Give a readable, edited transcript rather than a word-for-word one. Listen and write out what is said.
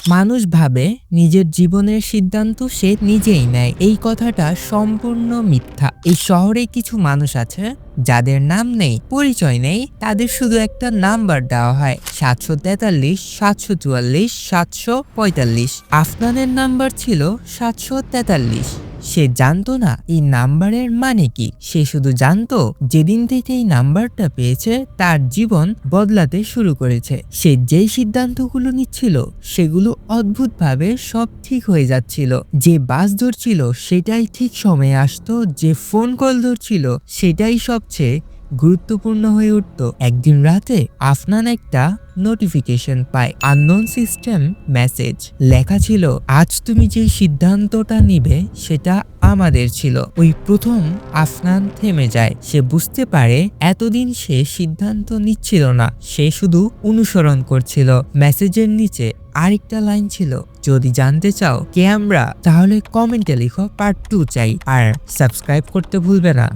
মানুষ ভাবে নিজের জীবনের সিদ্ধান্ত সে নিজেই নেয়। এই কথাটা সম্পূর্ণ মিথ্যা। এই শহরে কিছু মানুষ আছে যাদের নাম নেই, পরিচয় নেই, তাদের শুধু একটা নাম্বার দেওয়া হয় ৭৪৩, ৭৪৪, ৭৪৫। আফনানের নাম্বার ছিল ৭৪৩। সে জানতো না এই নাম্বারের মানে কি। সে শুধু জানতো যেদিন থেকে এই নাম্বারটা পেয়েছে তার জীবন বদলাতে শুরু করেছে। সে যেই সিদ্ধান্তগুলো নিচ্ছিল সেগুলো অদ্ভুতভাবে সব ঠিক হয়ে যাচ্ছিল। যে বাস ধরছিল সেটাই ঠিক সময়ে আসতো, যে ফোন কল ধরছিল সেটাই সবচেয়ে গুরুত্বপূর্ণ হয়ে উঠত। একদিন রাতে আফনান একটা নোটিফিকেশন পায়, আননোন সিস্টেম মেসেজ। লেখা ছিল, আজ তুমি যে সিদ্ধান্তটা নিবে সেটা আমাদের ছিল। ওই প্রথম আফনান থেমে যায়। সে বুঝতে পারে এতদিন সে সিদ্ধান্ত নিচ্ছিল না, সে শুধু অনুসরণ করছিল। মেসেজের নিচে আরেকটা লাইন ছিল, যদি জানতে চাও কে আমরা তাহলে কমেন্টে লিখো পার্ট 2 চাই, আর সাবস্ক্রাইব করতে ভুলবে না।